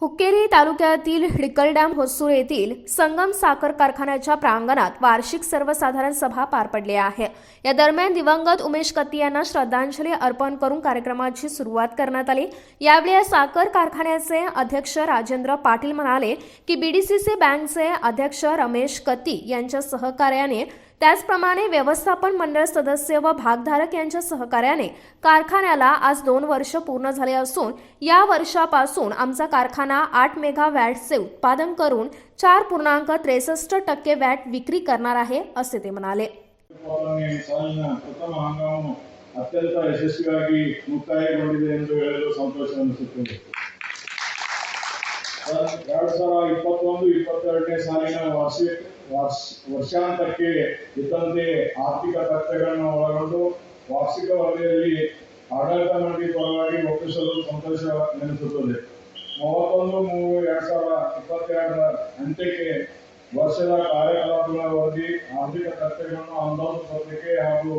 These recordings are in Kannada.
हुक्केरी तालुक्यातील हिडकलडॅम होसूर येथील संगम साखर कारखान्याच्या प्रांगणात वार्षिक सर्वसाधारण सभा पार पडली आहे। या दरम्यान दिवंगत उमेश कत्ती यांना श्रद्धांजली अर्पण करून कार्यक्रमाची सुरुवात करण्यात आली। यावेळी साखर कारखान्याचे अध्यक्ष राजेंद्र पाटील म्हणाले की बीडीसीसी बँकचे अध्यक्ष रमेश कत्ती यांच्या सहकार्याने त्याचप्रमाणे व्यवस्थापन मंडळ सदस्य व भागधारक यांच्या सहकार्याने कारखान्याला आज 2 वर्ष पूर्ण झाले असून या वर्षापासून आमचा कारखाना 8 मेगावॅटचे उत्पादन करून 4.63% वॅट विक्री करणार आहे असे ते म्हणाले। ಅತ್ಯಂತ ಯಶಸ್ವಿಯಾಗಿ ಮುಕ್ತಾಯಗೊಂಡಿದೆ ಎಂದು ಹೇಳಲು ಸಂತೋಷ ಅನಿಸುತ್ತದೆ। 2021-22ನೇ ಸಾಲಿನ ವರ್ಷಾಂತಕ್ಕೆ ಇದ್ದಂತೆ ಆರ್ಥಿಕ ತಥ್ಯಗಳನ್ನು ಒಳಗೊಂಡು ವಾರ್ಷಿಕ ವರದಿಯಲ್ಲಿ ಆಡಳಿತ ಮಂಡಳಿ ಪರವಾಗಿ ಒಪ್ಪಿಸಲು ಸಂತೋಷವೆನಿಸುತ್ತದೆ। 31-3-2022 ಅಂತ್ಯಕ್ಕೆ ವರ್ಷದ ಕಾರ್ಯಕಲಾಪಗಳ ವರದಿ, ಆರ್ಥಿಕ ತಥ್ಯಗಳನ್ನು ಅಂದಾಜು ಪತ್ರಿಕೆ ಹಾಗೂ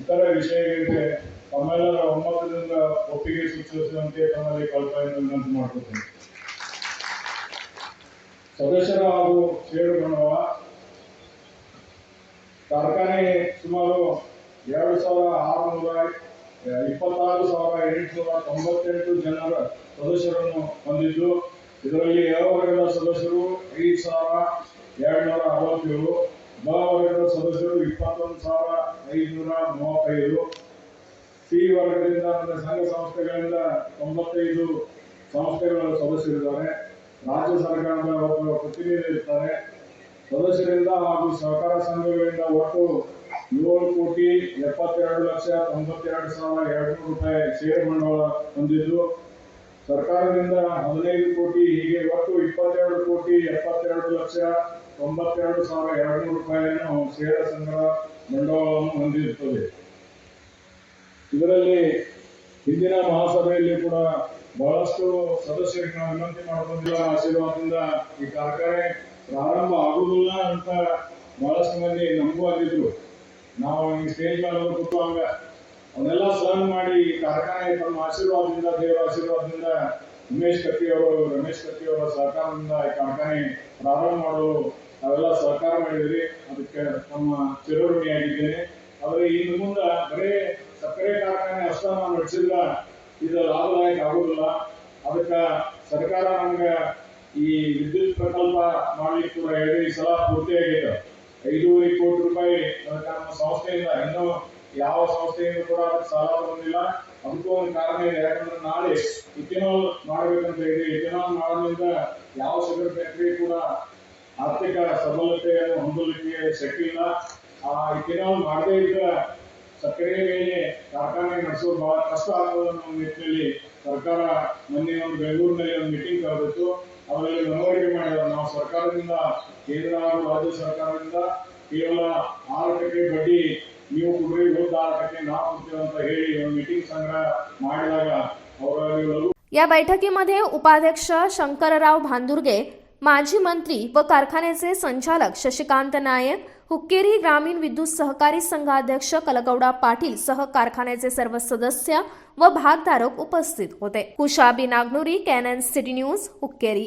ಇತರ ವಿಷಯಗಳಿಗೆ ತಮ್ಮೆಲ್ಲರ ಒಮ್ಮತದಿಂದ ಒಪ್ಪಿಗೆ ಸೂಚಿಸುವಂತೆ ತಮ್ಮಲ್ಲಿ ಕಳಕಳಿಯಿಂದ ವಿನಂತಿ ಮಾಡುತ್ತೇನೆ। ಸದಸ್ಯರು ಹಾಗೂ ಷೇರು ಬಂಡವಾಳ ಕಾರ್ಖಾನೆ ಸುಮಾರು 26,898 ಜನರ ಸದಸ್ಯರನ್ನು ಹೊಂದಿದ್ದು, ಇದರಲ್ಲಿ ಎ ವರ್ಗದ ಸದಸ್ಯರು 5,267, ಬ ವರ್ಗದ ಸದಸ್ಯರು 21,535, ಸಿ ವರ್ಗದಿಂದ ಸಂಘ ಸಂಸ್ಥೆಗಳಿಂದ 95 ಸಂಸ್ಥೆಗಳ ಸದಸ್ಯರಿದ್ದಾರೆ। ರಾಜ್ಯ ಸರ್ಕಾರದ ಒಬ್ಬ ಪ್ರತಿನಿಧಿ ಇರ್ತಾರೆ। ಸದಸ್ಯರಿಂದ ಹಾಗೂ ಸಹಕಾರ ಸಂಘಗಳಿಂದ ಒಟ್ಟು 7,72,92,200 ರೂಪಾಯಿ ಷೇರು ಬಂಡವಾಳ ಹೊಂದಿದ್ದು, ಸರ್ಕಾರದಿಂದ 15 ಕೋಟಿ, ಹೀಗೆ ಒಟ್ಟು 22,72,92,200 ರೂಪಾಯಿಯನ್ನು ಷೇರ ಸಂಗ್ರಹ ಬಂಡವಾಳವನ್ನು ಹೊಂದಿರುತ್ತದೆ। ಇದರಲ್ಲಿ ಹಿಂದಿನ ಮಹಾಸಭೆಯಲ್ಲಿ ಕೂಡ ಬಹಳಷ್ಟು ಸದಸ್ಯರಿಗೆ ನಾವು ವಿನಂತಿ ಮಾಡಿಕೊಂಡಿಲ್ಲ, ಆಶೀರ್ವಾದದಿಂದ ಈ ಕಾರ್ಖಾನೆ ಪ್ರಾರಂಭ ಆಗುವುದಿಲ್ಲ ಅಂತ ಬಹಳಷ್ಟು ಮಂದಿ ನಮಗೂ ಅಂದಿದ್ರು। ನಾವು ಈ ಸ್ಟೇಜ್ ಮೇಲೆ ಕೂತ್ಕೊಂಡ ಅವನ್ನೆಲ್ಲ ಸಹನ್ ಮಾಡಿ ಈ ಕಾರ್ಖಾನೆ ತಮ್ಮ ಆಶೀರ್ವಾದದಿಂದ, ದೇವರ ಆಶೀರ್ವಾದದಿಂದ ಉಮೇಶ್ ಕತ್ತಿ ಅವರು, ರಮೇಶ್ ಕತ್ತಿ ಅವರ ಸಹಕಾರದಿಂದ ಈ ಕಾರ್ಖಾನೆ ಪ್ರಾರಂಭ ಮಾಡಲು ನಾವೆಲ್ಲ ಸಹಕಾರ ಮಾಡಿದ್ರಿ। ಅದಕ್ಕೆ ನಮ್ಮ ಚಿರಋಣಿಯಾಗಿದ್ದೇನೆ। ಆದರೆ ಇನ್ನು ಮುಂದೆ ಬರೀ ಸಕ್ಕರೆ ಕಾರ್ಖಾನೆ ಅಷ್ಟ ನಾವು ನಡೆಸಿದ್ರ ಇದು ಲಾಭದಾಯಕ ಆಗುದಿಲ್ಲ। ಅದಕ್ಕೆ ಸರ್ಕಾರ ನಮ್ಗೆ ಈ ವಿದ್ಯುತ್ ಪ್ರಕಲ್ಪ ಮಾಡ್ಲಿಕ್ಕೆ ಕೂಡ ಹೇಳಿ ಈ ಸಲ ಪೂರ್ತಿಯಾಗಿದೆ। 5,500 ಕೋಟಿ ರೂಪಾಯಿ ಅದಕ್ಕೆ ನಮ್ಮ ಸಂಸ್ಥೆಯಿಂದ, ಇನ್ನೂ ಯಾವ ಸಂಸ್ಥೆಯಿಂದ ಕೂಡ ಅದಕ್ಕೆ ಸಾಲ ಬಂದಿಲ್ಲ। ಅದಕ್ಕೂ ಒಂದು ಕಾರಣ ಇದೆ, ಯಾಕಂದ್ರೆ ನಾಳೆ ಇಥೆನಾಲ್ ಮಾಡ್ಬೇಕಂತ ಹೇಳಿ, ಇಥೆನಾಲ್ ಮಾಡೋದ್ರಿಂದ ಯಾವ ಶುಗರ್ ಫ್ಯಾಕ್ಟರಿ ಕೂಡ ಆರ್ಥಿಕ ಸಬಲತೆಯನ್ನು ಹೊಂದಲಿಕ್ಕೆ ಶಕ್ತಿ ಇಲ್ಲ। ಆ ಇಥೆನಾಲ್ ಮಾಡದೇ ಇದ್ದ ಸಕ್ಕರೆ ಮೇಲೆ ಕಾರ್ಖಾನೆ ನಡೆಸೋದು ಬಹಳ ಕಷ್ಟ ಆಗ್ತದೆ ಅನ್ನೋ ನಿಟ್ಟಿನಲ್ಲಿ ಸರ್ಕಾರ ಮೊನ್ನೆ ಒಂದು ಬೆಂಗಳೂರಿನಲ್ಲಿ ಒಂದು ಮೀಟಿಂಗ್ ಕರೆದಿತ್ತು। ಅವರಲ್ಲಿ ಮನವರಿಕೆ ಮಾಡಿದ್ದಾರೆ, ನಾವು ಸರ್ಕಾರದಿಂದ, ಕೇಂದ್ರ ಹಾಗೂ ರಾಜ್ಯ ಸರ್ಕಾರದಿಂದ ಕೇವಲ 6% ಬಡ್ಡಿ ನೀವು ಕೊಡ್ರಿ, ಉಳಿದ 6% ನಾವು ಕೊಡ್ತೀವಿ ಅಂತ ಹೇಳಿ ಒಂದು ಮೀಟಿಂಗ್ ಸಂಗ್ರಹ ಮಾಡಿದಾಗ ಅವರಲ್ಲಿ या बैठकीमध्ये उपाध्यक्ष शंकरराव भांदुर्गे, माजी मंत्री व कारखान्याचे संचालक शशिकांत नायक, हुक्केरी ग्रामीण विद्युत सहकारी संघाध्यक्ष कलगौडा पाटील सह कारखान्याचे सर्व सदस्य व भागधारक उपस्थित होते। कुशाबी नागनुरी, कॅनन सिटी न्यूज, हुक्केरी।